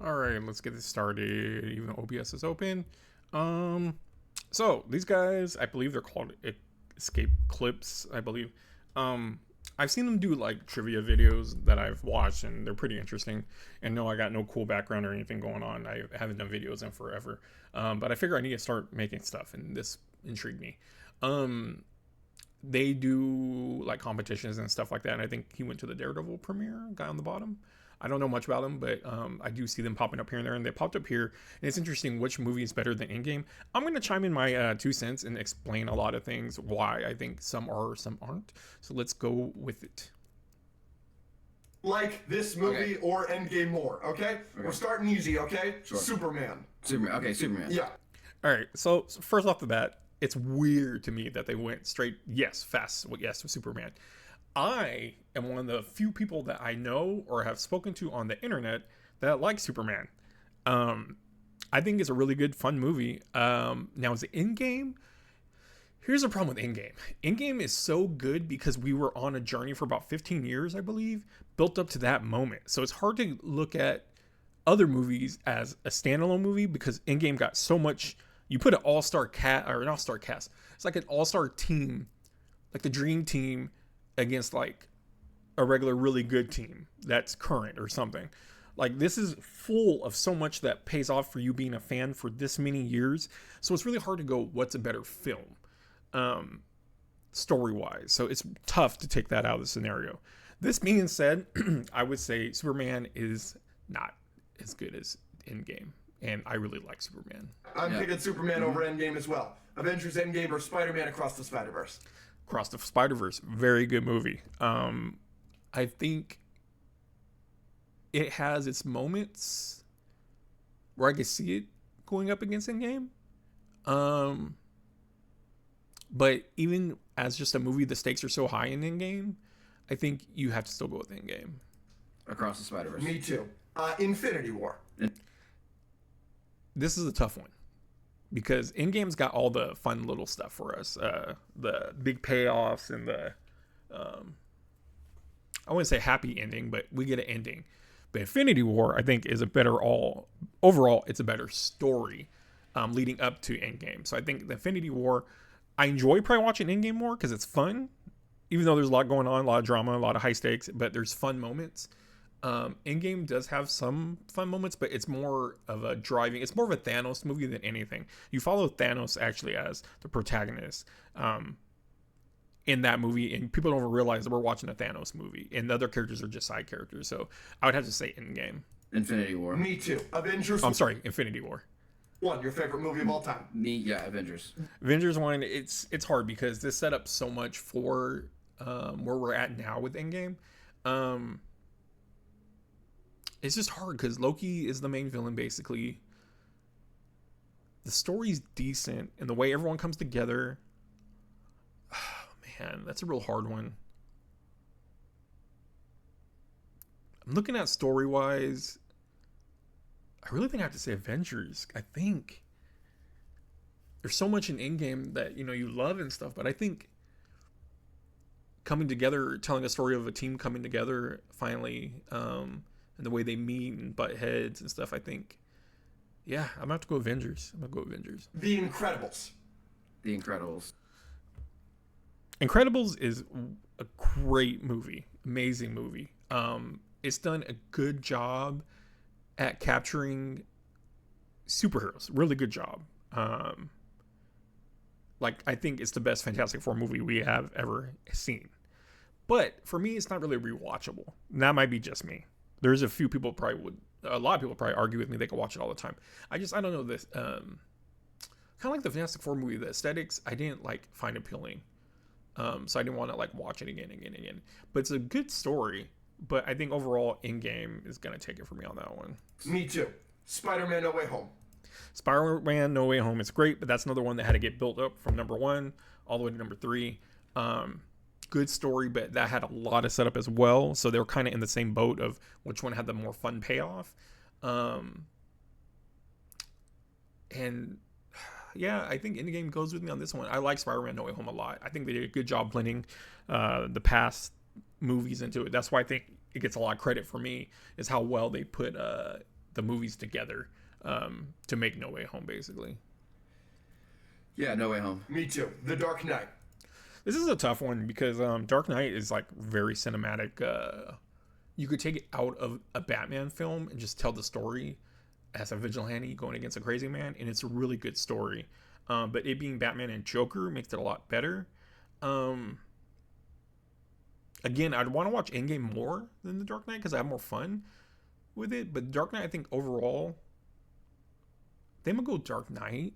All right, let's get this started. Even though OBS is open. Um, so these guys, I believe they're called Escape Clips. I believe. Um, I've seen them do like trivia videos that I've watched, and they're pretty interesting. And no, I got no cool background or anything going on. I haven't done videos in forever. But I figure I need to start making stuff, and this intrigued me. Um, they do like competitions and stuff like that. And I think he went to the Daredevil premiere, guy on the bottom. I don't know much about them, but I do see them popping up here and there. And they popped up here, and it's interesting which movie is better than Endgame. I'm going to chime in my 2 cents and explain a lot of things, why I think some are, some aren't. So let's go with it. Like this movie or Endgame more, okay? We're starting easy, okay? Sure. Superman. Superman. Okay, Superman. Yeah. All right. So first off the bat, it's weird to me that they went straight, yes, fast, yes, with Superman. I am one of the few people that I know or have spoken to on the internet that like Superman. I think it's a really good, fun movie. Now, is it Endgame? Here's the problem with Endgame. Endgame is so good because we were on a journey for about 15 years, I believe, built up to that moment. So it's hard to look at other movies as a standalone movie because Endgame got so much. You put an all-star cast, or an all-star cast. It's like an all-star team, like the dream team, against like a regular really good team that's current or something. Like this is full of so much that pays off for you being a fan for this many years. So it's really hard to go what's a better film, story wise. So it's tough to take that out of the scenario. This being said, I would say Superman is not as good as Endgame, and I really like Superman. I'm picking Superman over Endgame as well. Avengers Endgame or Spider-Man Across the Spider-Verse. Across the Spider-Verse, very good movie. I think it has its moments where I could see it going up against Endgame. But even as just a movie, the stakes are so high in Endgame, I think you have to still go with Endgame. Across the Spider-Verse. Me too. Infinity War. This is a tough one because Endgame's got all the fun little stuff for us, the big payoffs and the I wouldn't say happy ending, but we get an ending. But Infinity War, I think, is a better overall. It's a better story leading up to Endgame. So I think the Infinity War, I enjoy probably watching Endgame more because it's fun, even though there's a lot going on, a lot of drama, a lot of high stakes, but there's fun moments. Endgame does have some fun moments, but it's more of a driving. It's more of a Thanos movie than anything. You follow Thanos actually as the protagonist in that movie, and people don't realize that we're watching a Thanos movie, and the other characters are just side characters. So I would have to say Endgame. Infinity War. Me too. Avengers. I'm sorry, Infinity War. One, your favorite movie of all time. Yeah, Avengers. Avengers 1, it's hard because this set up so much for where we're at now with Endgame. It's just hard because Loki is the main villain, basically. The story's decent, and the way everyone comes together. Oh, man, that's a real hard one. I'm looking at story-wise. I really think I have to say Avengers. I think there's so much in Endgame that, you love and stuff, but I think coming together, telling a story of a team coming together finally, and the way they meet and butt heads and stuff, I think, yeah, I'm about to go Avengers. The Incredibles. The Incredibles. Incredibles is a great movie, amazing movie. It's done a good job at capturing superheroes, really good job. I think it's the best Fantastic Four movie we have ever seen. But for me, it's not really rewatchable. And that might be just me. There's a lot of people probably argue with me. They can watch it all the time. I don't know this. Kind of like the Fantastic Four movie, the aesthetics I didn't find appealing. So I didn't want to watch it again. But it's a good story. But I think overall, Endgame is gonna take it for me on that one. Me too. Spider-Man: No Way Home. Spider-Man: No Way Home is great, but that's another one that had to get built up from number 1 all the way to number 3. Good story, but that had a lot of setup as well. So they were kind of in the same boat of which one had the more fun payoff. And yeah, I think Endgame goes with me on this one. I like Spider-Man: No Way Home a lot. I think they did a good job blending the past movies into it. That's why I think it gets a lot of credit for me, is how well they put the movies together to make No Way Home, basically. Yeah, No Way Home. Me too. The Dark Knight. This is a tough one because Dark Knight is like very cinematic. You could take it out of a Batman film and just tell the story as a vigilante going against a crazy man, and it's a really good story. But it being Batman and Joker makes it a lot better. Again, I'd want to watch Endgame more than The Dark Knight because I have more fun with it. But Dark Knight, I think overall, I think I'm gonna go Dark Knight.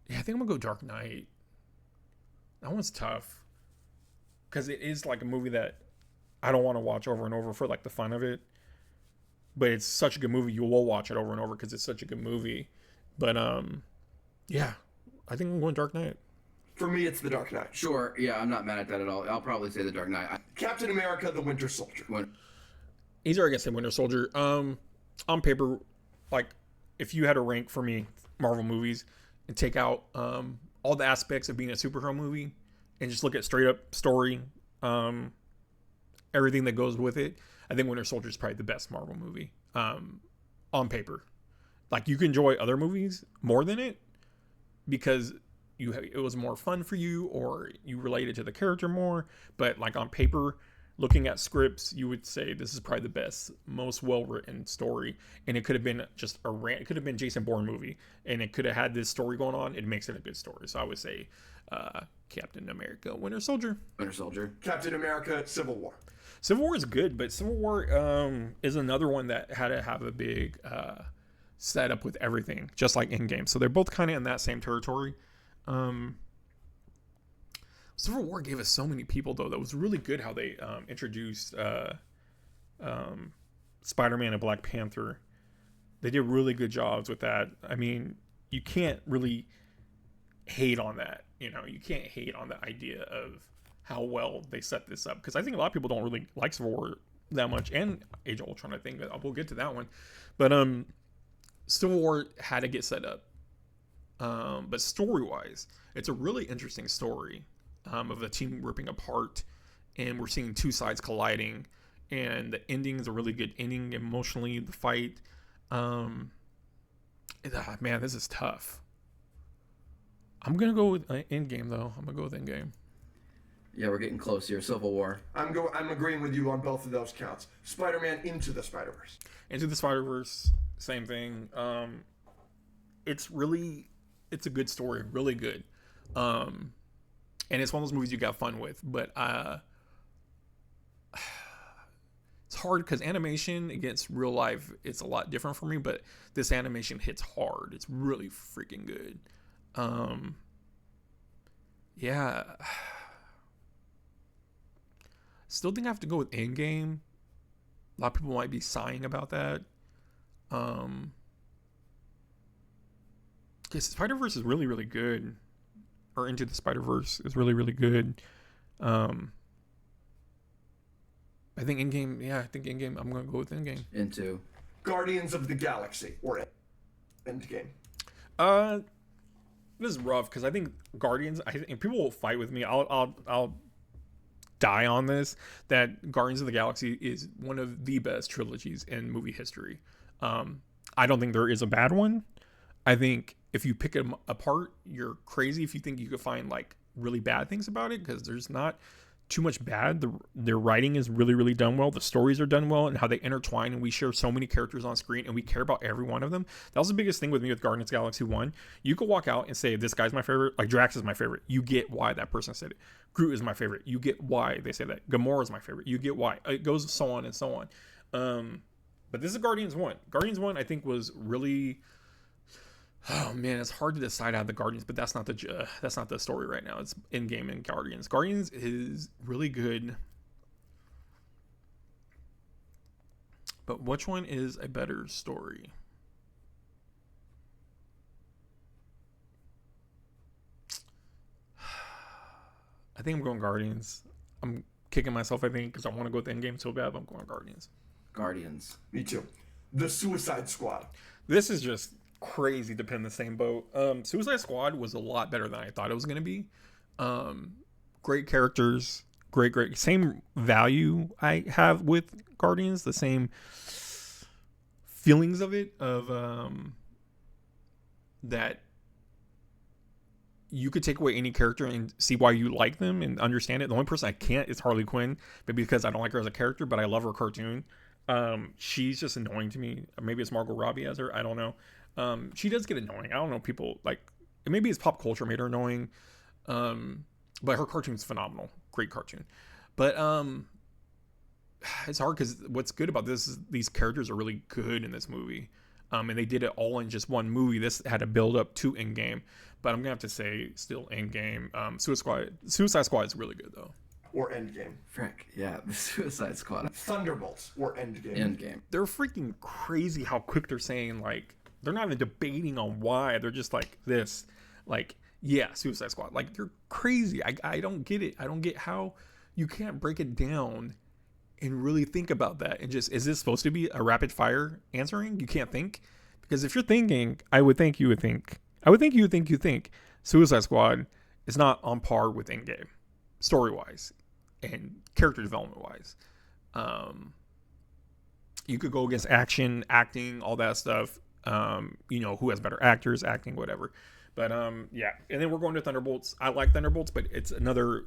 Yeah, I think I'm gonna go Dark Knight. That one's tough because it is like a movie that I don't want to watch over and over for like the fun of it. But it's such a good movie, you will watch it over and over because it's such a good movie. But yeah, I think I'm going Dark Knight. For me, it's The Dark Knight. Sure, yeah, I'm not mad at that at all. I'll probably say The Dark Knight. Captain America: The Winter Soldier. Easier, I guess, than Winter Soldier. On paper, like if you had a rank for me Marvel movies and take out all the aspects of being a superhero movie and just look at straight up story, everything that goes with it, I think Winter Soldier is probably the best Marvel movie on paper. Like you can enjoy other movies more than it because it was more fun for you or you related to the character more. But like on paper, looking at scripts, you would say this is probably the best, most well-written story. And it could have been just it could have been Jason Bourne movie, and it could have had this story going on. It makes it a good story. So I would say Captain America: Winter Soldier. Winter Soldier. Captain America: Civil War. Civil War is good, but Civil War is another one that had to have a big setup with everything, just like Endgame. So they're both kind of in that same territory. Civil War gave us so many people, though. That was really good how they introduced Spider-Man and Black Panther. They did really good jobs with that. I mean, you can't really hate on that. You know, you can't hate on the idea of how well they set this up. Because I think a lot of people don't really like Civil War that much. And Age of Ultron, I think. We'll get to that one. But Civil War had to get set up. But story-wise, it's a really interesting story of the team ripping apart, and we're seeing two sides colliding, and the ending is a really good ending emotionally. The fight, man, this is tough. I'm gonna go with Endgame though. I'm gonna go with Endgame. Yeah, we're getting close here. Civil War. I'm agreeing with you on both of those counts. Spider-Man: Into the Spider-Verse. Into the Spider-Verse, same thing. It's a good story, really good. And it's one of those movies you got fun with, but it's hard because animation against real life, it's a lot different for me, but this animation hits hard. It's really freaking good. Yeah. Still think I have to go with Endgame. A lot of people might be sighing about that. Because Spider-Verse is really, really good. Or Into the Spider-Verse is really, really good. I think Endgame, I'm going to go with Endgame. Into. Guardians of the Galaxy, or Endgame. This is rough because I think Guardians, and people will fight with me. I'll die on this, that Guardians of the Galaxy is one of the best trilogies in movie history. I don't think there is a bad one. I think if you pick them apart, you're crazy if you think you could find like really bad things about it, because there's not too much bad. Their writing is really, really done well. The stories are done well, and how they intertwine, and we share so many characters on screen, and we care about every one of them. That was the biggest thing with me with Guardians of the Galaxy 1. You could walk out and say, this guy's my favorite, like Drax is my favorite. You get why that person said it. Groot is my favorite. You get why they say that. Gamora is my favorite. You get why. It goes so on and so on. But this is Guardians 1. Guardians 1, I think, was really... Oh man, it's hard to decide out of the Guardians, but that's not the story right now. It's Endgame and Guardians. Guardians is really good, but which one is a better story? I think I'm going Guardians. I'm kicking myself, I think, because I want to go with Endgame so bad, but I'm going Guardians. Guardians. Me too. The Suicide Squad. This is just crazy to pin the same boat. Suicide Squad was a lot better than I thought it was going to be. Great characters, great, same value I have with Guardians, the same feelings of it, of that you could take away any character and see why you like them and understand it. The only person I can't is Harley Quinn, maybe because I don't like her as a character, but I love her cartoon. She's just annoying to me. Maybe it's Margot Robbie as her. I don't know. She does get annoying. I don't know. People like, maybe it's pop culture made her annoying. But her cartoon's phenomenal. Great cartoon. But it's hard because what's good about this is these characters are really good in this movie. And they did it all in just one movie. This had to build up to Endgame. But I'm going to have to say still Endgame. Suicide Squad is really good, though. Or Endgame. Frick, yeah, the Suicide Squad. Thunderbolts or Endgame. Endgame. They're freaking crazy how quick they're saying, like, they're not even debating on why. They're just like this. Like, yeah, Suicide Squad. Like, you're crazy. I don't get it. I don't get how you can't break it down and really think about that. And just, is this supposed to be a rapid fire answering? You can't think? Because if you're thinking, I would think you would think. I would think you would think you think Suicide Squad is not on par with Endgame, story-wise and character development-wise. You could go against acting, all that stuff. Who has better actors, acting, whatever. But yeah. And then we're going to Thunderbolts. I like Thunderbolts, but it's another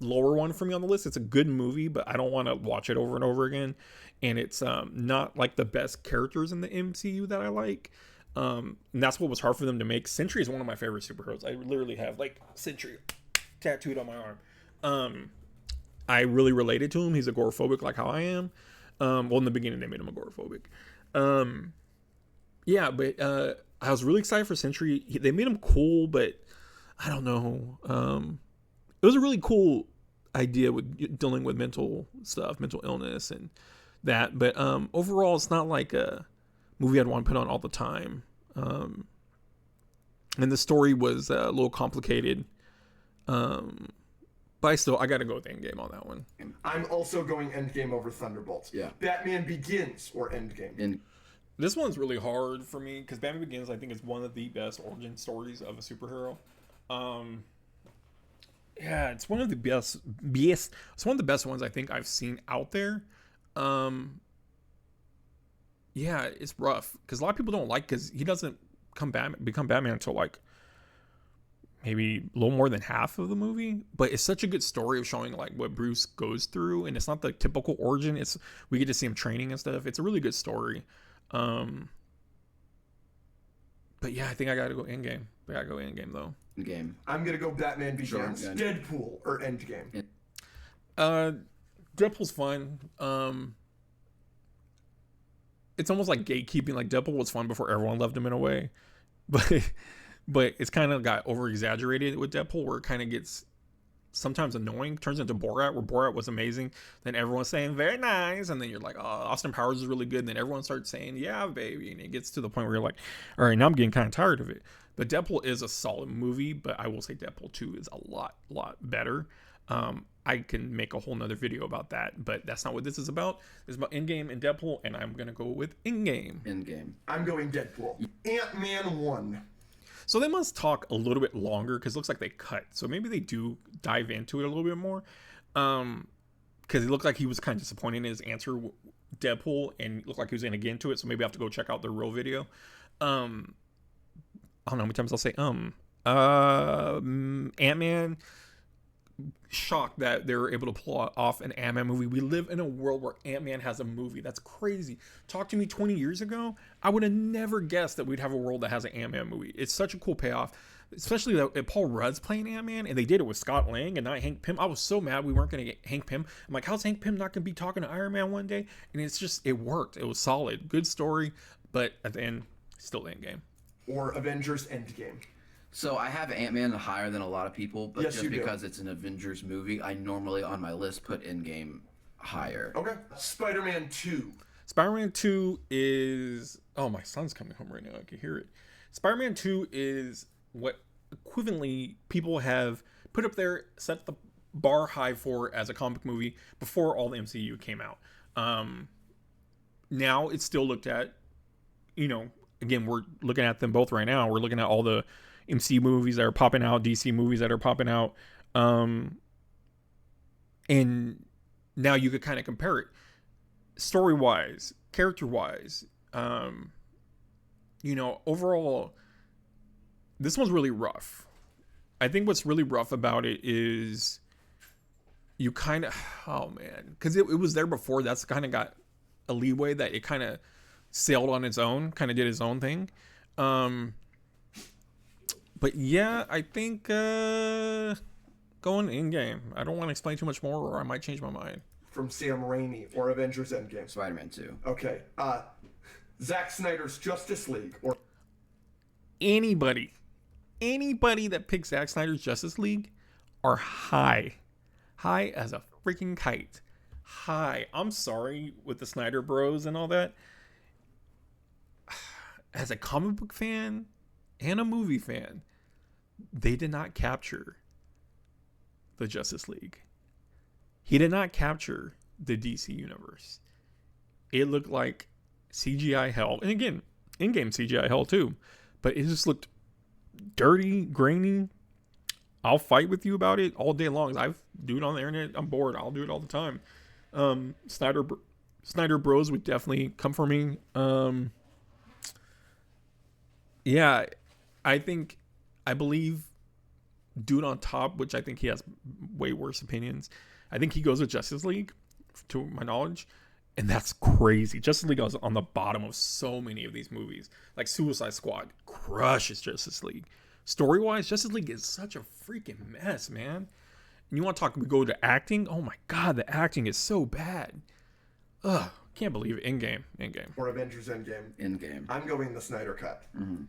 lower one for me on the list. It's a good movie, but I don't want to watch it over and over again. And it's not like the best characters in the MCU that I like. And that's what was hard for them to make. Sentry is one of my favorite superheroes. I literally have like Sentry tattooed on my arm. I really related to him. He's agoraphobic like how I am. Well, in the beginning they made him agoraphobic. Yeah, but I was really excited for Sentry. They made him cool, but I don't know. It was a really cool idea with dealing with mental stuff, mental illness and that. But overall, it's not like a movie I'd want to put on all the time. And the story was a little complicated. But I got to go with Endgame on that one. I'm also going Endgame over Thunderbolts. Yeah. Batman Begins or Endgame. This one's really hard for me because Batman Begins, I think, is one of the best origin stories of a superhero. Yeah, it's one of the best. It's one of the best ones I think I've seen out there. Yeah, it's rough because a lot of people don't like because he doesn't become Batman until like maybe a little more than half of the movie. But it's such a good story of showing like what Bruce goes through, and it's not the typical origin. We get to see him training and stuff. It's a really good story. But yeah, I think I gotta go Endgame. I gotta go Endgame though. Endgame. I'm gonna go Batman Begins, Sure, Deadpool or Endgame. Deadpool's fun. It's almost like gatekeeping. Like Deadpool was fun before everyone loved him in a way, but it's kind of got over exaggerated with Deadpool, where it kind of gets sometimes annoying, turns into Borat, where Borat was amazing, then everyone's saying very nice, and then you're like, oh, Austin Powers is really good, and then everyone starts saying yeah baby, and it gets to the point where you're like, all right, now I'm getting kind of tired of it. But Deadpool is a solid movie, but I will say Deadpool 2 is a lot better. I can make a whole nother video about that, but that's not what this is about. This is about Endgame and Deadpool, and I'm gonna go with Endgame. I'm going Deadpool. Ant-Man 1. So they must talk a little bit longer because it looks like they cut. So maybe they do dive into it a little bit more. Because it looked like he was kind of disappointed in his answer, Deadpool, and it looked like he was going to get into it. So maybe I have to go check out the real video. I don't know how many times I'll say Ant-Man. Shocked that they were able to pull off an Ant-Man movie. We live in a world where Ant-Man has a movie. That's crazy. Talk to me 20 years ago, I would have never guessed that we'd have a world that has an Ant-Man movie. It's such a cool payoff, especially that Paul Rudd's playing Ant-Man, and they did it with Scott Lang and not Hank Pym. I was so mad we weren't going to get Hank Pym. I'm like, how's Hank Pym not going to be talking to Iron Man one day? And it worked. It was solid. Good story, but at the end, still Endgame. Or Avengers Endgame. So I have Ant-Man higher than a lot of people, but Yes, just you do. because it's an Avengers movie, I normally on my list put Endgame higher. Okay. Spider-Man 2. Spider-Man 2 is... Oh, my son's coming home right now. I can hear it. Spider-Man 2 is what equivalently people have put up there, set the bar high for as a comic movie before all the MCU came out. Now it's still looked at, again, we're looking at them both right now. We're looking at all the MCU movies that are popping out, DC movies that are popping out. And now you could kind of compare it. Story-wise, character wise, overall, this one's really rough. I think what's really rough about it is you kind of, oh man, because it was there before. That's kind of got a leeway that it kind of sailed on its own, kind of did its own thing. But yeah, I think going Endgame. I don't want to explain too much more, or I might change my mind. From Sam Raimi or Avengers Endgame? Spider-Man 2. Okay. Zack Snyder's Justice League or Anybody that picks Zack Snyder's Justice League are high as a freaking kite. High. I'm sorry with the Snyder Bros and all that. As a comic book fan and a movie fan, they did not capture the Justice League. He did not capture the DC universe. It looked like CGI hell. And again, in-game CGI hell too. But it just looked dirty, grainy. I'll fight with you about it all day long. I do it on the internet. I'm bored. I'll do it all the time. Snyder Bros would definitely come for me. Yeah, I believe Dude on Top, which I think he has way worse opinions. I think he goes with Justice League, to my knowledge. And that's crazy. Justice League is on the bottom of so many of these movies. Like Suicide Squad crushes Justice League. Story-wise, Justice League is such a freaking mess, man. And you want to talk, we go to acting? Oh my God, the acting is so bad. Ugh, can't believe it. Endgame. or Avengers Endgame? Endgame. I'm going the Snyder Cut. And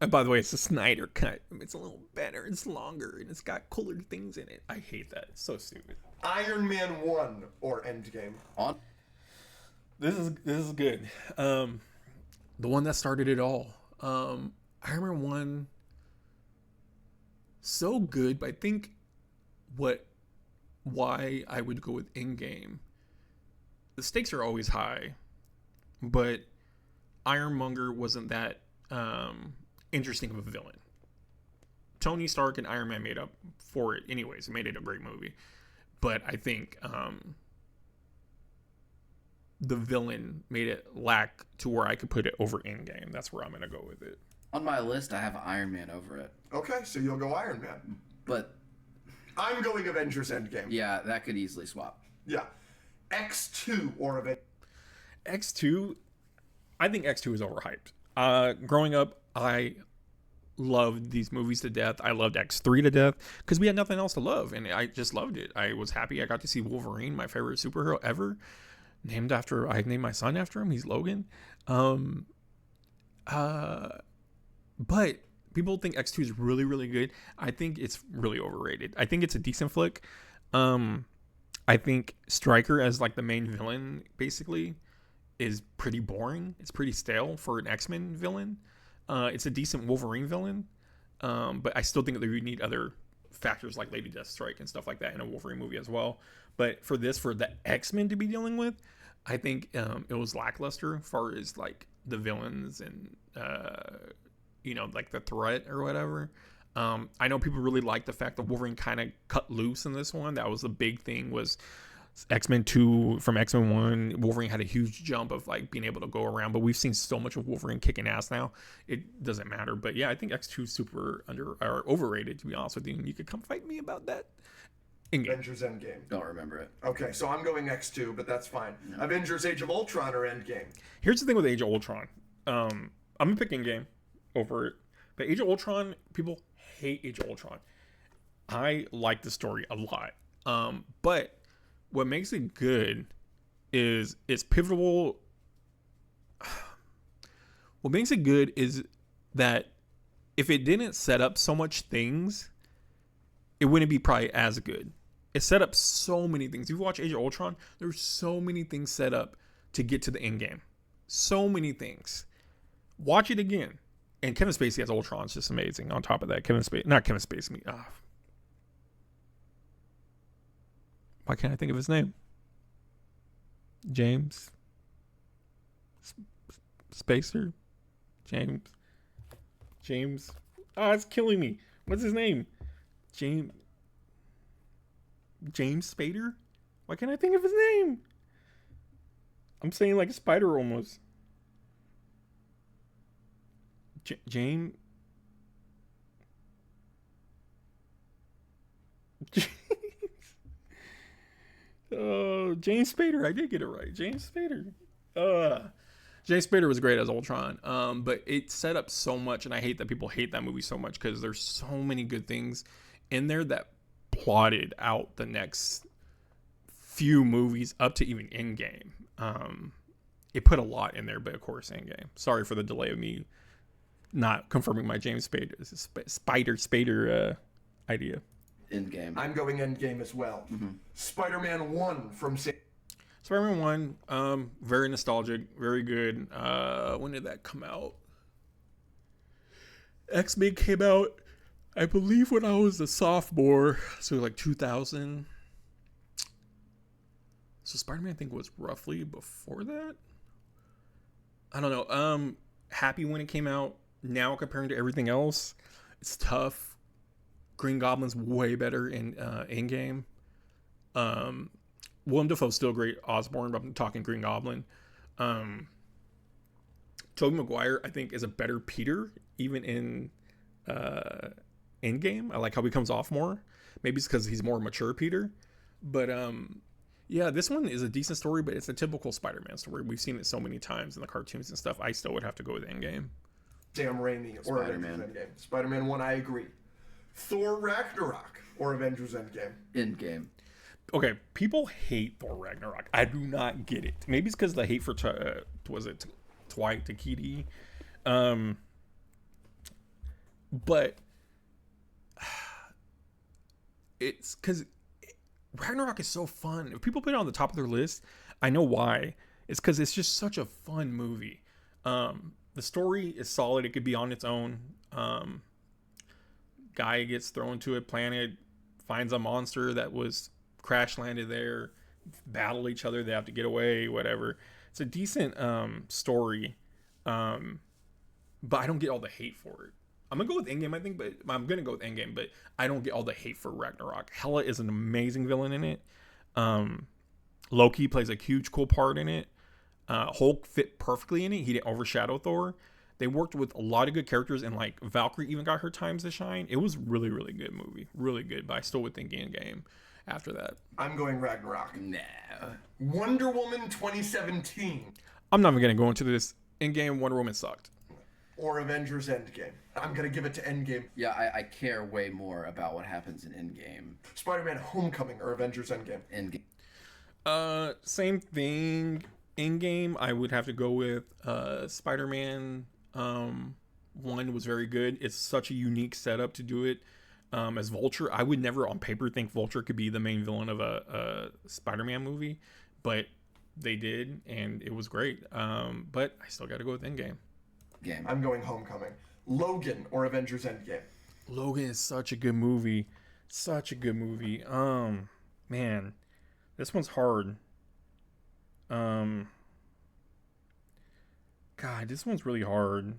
by the way, it's the Snyder Cut. It's a little better. It's longer. And it's got cooler things in it. I hate that. It's so stupid. Iron Man 1 or Endgame? On. This is good. The one that started it all. Iron Man 1, so good, but I think why I would go with Endgame, the stakes are always high, but Ironmonger wasn't that interesting of a villain. Tony Stark and Iron Man made up for it anyways. It made it a great movie. But I think the villain made it lack to where I could put it over Endgame. That's where I'm going to go with it. On my list, I have Iron Man over it. Okay, so you'll go Iron Man. But I'm going Avengers Endgame. yeah, that could easily swap. Yeah. X2 or Avengers. X2, I think X2 is overhyped. Growing up, I loved these movies to death. I loved X3 to death because we had nothing else to love, and I just loved it. I was happy I got to see Wolverine, my favorite superhero ever. I named my son after him. He's Logan. But people think X2 is really, really good. I think it's really overrated. I think it's a decent flick. I think Stryker as like the main villain basically is pretty boring. It's pretty stale for an X-Men villain. It's a decent Wolverine villain. But I still think that we need other factors like Lady Deathstrike and stuff like that in a Wolverine movie as well. But for the X-Men to be dealing with, I think it was lackluster as far as like the villains and like the threat or whatever. I know people really like the fact that Wolverine kind of cut loose in this one. That was the big thing, was X-Men 2 from X-Men 1. Wolverine had a huge jump of like being able to go around, but we've seen so much of Wolverine kicking ass now. It doesn't matter. But yeah, I think X2 is super overrated, to be honest with you. And you could come fight me about that. Avengers Endgame. Don't remember it. Okay, so I'm going X2, but that's fine. No. Avengers Age of Ultron or Endgame? Here's the thing with Age of Ultron. I'm going to pick Endgame over it. But Age of Ultron, people hate Age of Ultron. I like the story a lot. But what makes it good is it's pivotal. What makes it good is that if it didn't set up so much things, it wouldn't be probably as good. It set up so many things. If you watch Age of Ultron, there's so many things set up to get to the end game. So many things. Watch it again. And Kevin Spacey as Ultron is just amazing. On top of that, why can't I think of his name? James Spacer? James. Oh, it's killing me. What's his name? James Spader? Why can't I think of his name? I'm saying like a spider almost. James. James Spader. I did get it right. James Spader. James Spader was great as Ultron. But it set up so much, and I hate that people hate that movie so much because there's so many good things in there that plotted out the next few movies up to even Endgame. It put a lot in there, but of course Endgame. Sorry for the delay of me not confirming my James Spader idea. Endgame. I'm going Endgame as well. Spider-Man 1 from Spider-Man 1, very nostalgic, very good. When did that come out? X-Men came out, I believe, when I was a sophomore, so like 2000. So Spider-Man, I think, was roughly before that. I don't know. Happy when it came out. Now comparing to everything else, it's tough. Green Goblin's way better in Endgame. Willem Dafoe's still great. Osborn, but I'm talking Green Goblin. Tobey Maguire, I think, is a better Peter, even in Endgame. I like how he comes off more. Maybe it's because he's more mature Peter. But yeah, this one is a decent story, but it's a typical Spider-Man story. We've seen it so many times in the cartoons and stuff. I still would have to go with Endgame. Sam Raimi or Spider-Man. Avengers Endgame. Spider-Man 1, I agree. Thor Ragnarok or Avengers Endgame. Endgame. Okay, people hate Thor Ragnarok. I do not get it. Maybe it's because of the hate for was it Taika Waititi? But it's because Ragnarok is so fun. If people put it on the top of their list, I know why. It's because it's just such a fun movie. The story is solid. It could be on its own. Guy gets thrown to a planet, finds a monster that was crash landed there, battle each other. They have to get away, whatever. It's a decent story. But I don't get all the hate for it. I'm gonna go with Endgame, I think, but I'm gonna go with Endgame, but I don't get all the hate for Ragnarok. Hela is an amazing villain in it. Loki plays a huge, cool part in it. Hulk fit perfectly in it. He didn't overshadow Thor. They worked with a lot of good characters, and like Valkyrie even got her times to shine. It was really, really good movie, really good. But I still would think Endgame after that. I'm going Ragnarok. No. Wonder Woman 2017 I'm not even gonna go into this. Endgame, Wonder Woman sucked. or Avengers Endgame. I'm gonna give it to Endgame. Yeah, I care way more about what happens in Endgame. Spider-Man Homecoming or Avengers Endgame. Endgame. Same thing. Endgame, I would have to go with Spider-Man. One was very good. It's such a unique setup to do it. As Vulture, I would never on paper think Vulture could be the main villain of a Spider-Man movie, but they did, and it was great. But I still got to go with Endgame. Game. I'm going Homecoming. Logan or Avengers Endgame. Logan is such a good movie. Such a good movie. Man, this one's hard. God, this one's really hard.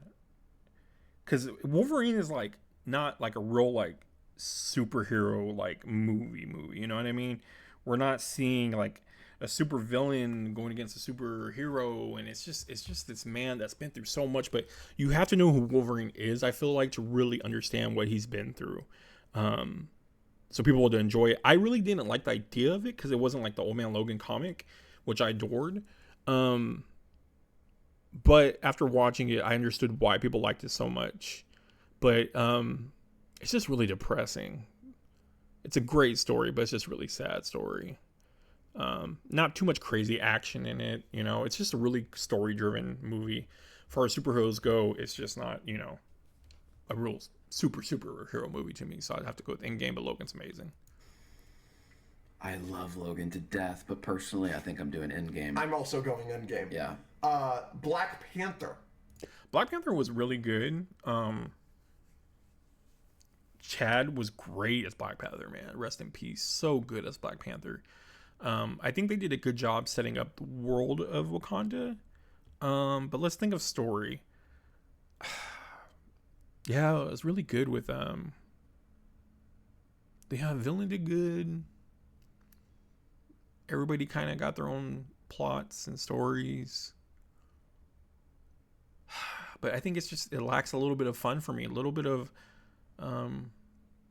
Because Wolverine is like not like a real like superhero like movie. You know what I mean? We're not seeing like a super villain going against a superhero, and it's just this man that's been through so much. But you have to know who Wolverine is, I feel like, to really understand what he's been through. So people will enjoy it. I really didn't like the idea of it because it wasn't like the Old Man Logan comic, which I adored. But after watching it, I understood why people liked it so much. But it's just really depressing. It's a great story, but it's just a really sad story. Not too much crazy action in it, you know. It's just a really story-driven movie. As far as superheroes go, it's just not, you know, a real superhero movie to me. So I'd have to go with Endgame, but Logan's amazing. I love Logan to death, but personally, I think I'm doing Endgame. I'm also going Endgame. Yeah. Black Panther. Black Panther was really good. Chad was great as Black Panther, man. Rest in peace. So good as Black Panther. I think they did a good job setting up the world of Wakanda. But let's think of story. Yeah, it was really good with villain did good. Everybody kind of got their own plots and stories. But I think it lacks a little bit of fun for me, a little bit of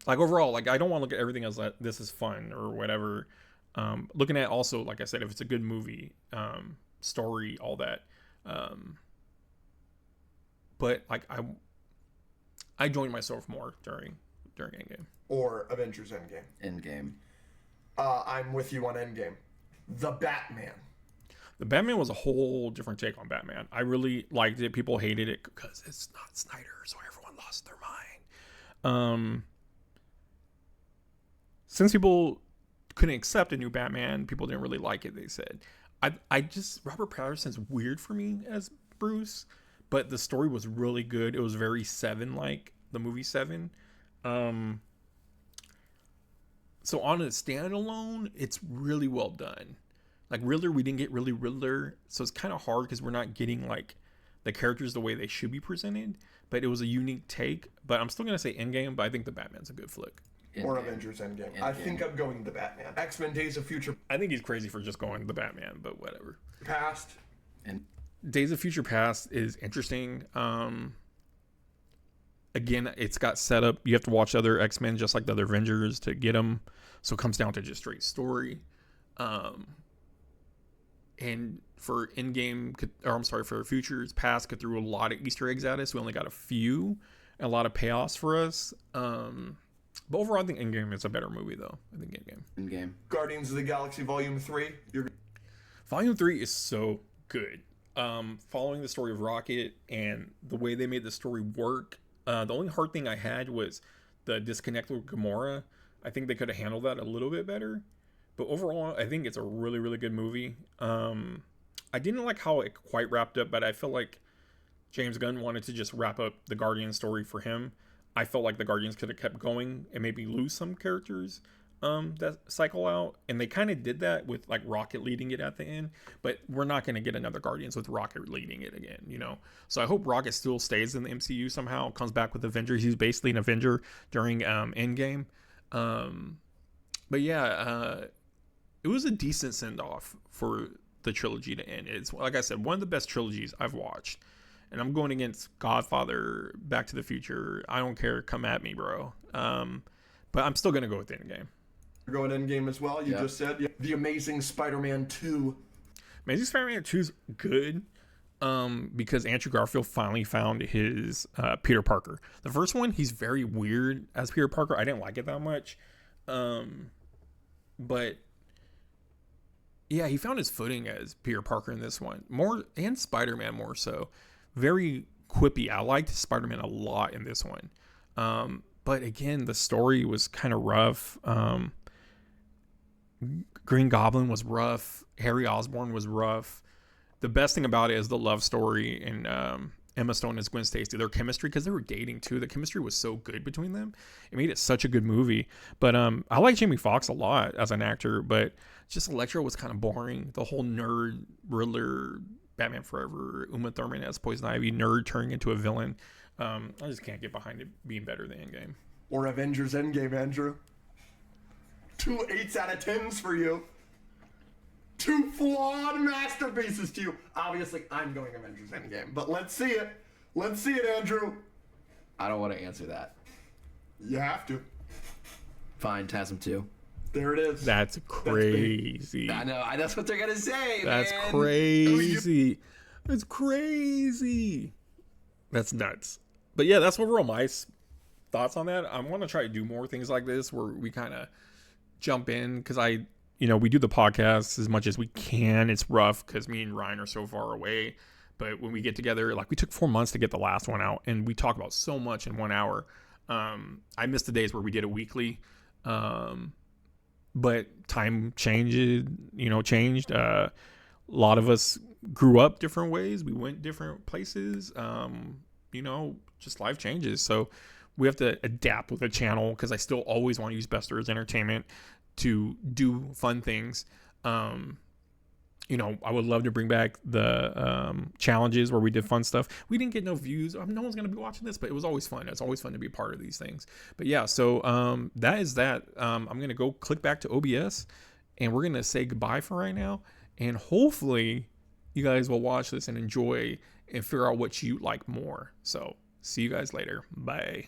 like overall, like I don't want to look at everything as like this is fun or whatever. Looking at also, like I said, if it's a good movie, story, all that. But like I enjoyed myself more during Endgame. Or Avengers Endgame. Endgame. I'm with you on Endgame. The Batman. The Batman was a whole different take on Batman. I really liked it. People hated it because it's not Snyder, so everyone lost their mind. Since people couldn't accept a new Batman, people didn't really like it, they said. I just, Robert Pattinson's weird for me as Bruce, but the story was really good. It was very Seven-like, the movie Seven. So on a standalone, it's really well done. Like Riddler, we didn't get really Riddler, so it's kind of hard because we're not getting like the characters the way they should be presented. But it was a unique take. But I'm still gonna say Endgame, but I think the Batman's a good flick. Or Avengers Endgame. I think I'm going the Batman. X-Men Days of Future I think he's crazy for just going the Batman, but whatever. Past. And Days of Future Past is interesting. Again, it's got set up. You have to watch other X-Men just like the other Avengers to get them. So it comes down to just straight story. And for Endgame, for Futures Past, could throw a lot of Easter eggs at us. We only got a few, and a lot of payoffs for us. But overall, I think Endgame is a better movie, though. I think Endgame. Guardians of the Galaxy Volume 3. Volume 3 is so good. Following the story of Rocket and the way they made the story work. The only hard thing I had was the disconnect with Gamora. I think they could have handled that a little bit better. But overall, I think it's a really, really good movie. I didn't like how it quite wrapped up, but I feel like James Gunn wanted to just wrap up the Guardians story for him. I felt like the Guardians could have kept going and maybe lose some characters that cycle out. And they kind of did that with like Rocket leading it at the end. But we're not going to get another Guardians with Rocket leading it again, you know? So I hope Rocket still stays in the MCU somehow, comes back with Avengers. He's basically an Avenger during Endgame. But yeah, it was a decent send-off for the trilogy to end. It's, like I said, one of the best trilogies I've watched. And I'm going against Godfather, Back to the Future. I don't care. Come at me, bro. But I'm still going to go with Endgame. You're going Endgame as well, you just said. Yeah. The Amazing Spider-Man 2. Amazing Spider-Man 2 is good because Andrew Garfield finally found his Peter Parker. The first one, he's very weird as Peter Parker. I didn't like it that much. But yeah, he found his footing as Peter Parker in this one. More, and Spider-Man more so. Very quippy. I liked Spider-Man a lot in this one. But again, the story was kind of rough. Green Goblin was rough. Harry Osborn was rough. The best thing about it is the love story and Emma Stone as Gwen Stacy. Their chemistry, because they were dating too. The chemistry was so good between them. It made it such a good movie. But I like Jamie Foxx a lot as an actor, but just Electro was kind of boring. The whole nerd, Riddler, Batman Forever, Uma Thurman as Poison Ivy, nerd turning into a villain. I just can't get behind it being better than Endgame. Or Avengers Endgame, Andrew. 2 8s out of 10s for you. 2 flawed masterpieces to you. Obviously, I'm going Avengers Endgame, but let's see it. Let's see it, Andrew. I don't want to answer that. You have to. Fine, TASM 2. There it is. That's crazy. I know. That's what they're going to say, That's man. crazy. That's crazy. That's nuts. But yeah, that's overall my thoughts on that. I want to try to do more things like this where we kind of jump in because we do the podcast as much as we can. It's rough because me and Ryan are so far away. But when we get together, like we took 4 months to get the last one out and we talk about so much in 1 hour. I missed the days where we did it weekly. But time changed. A lot of us grew up different ways. We went different places. Just life changes. So we have to adapt with the channel because I still always want to use Besters Entertainment to do fun things. I would love to bring back the challenges where we did fun stuff. We didn't get no views. No one's going to be watching this, but it was always fun. It's always fun to be a part of these things. But yeah, so that is that. I'm going to go click back to OBS and we're going to say goodbye for right now. And hopefully you guys will watch this and enjoy and figure out what you like more. So see you guys later. Bye.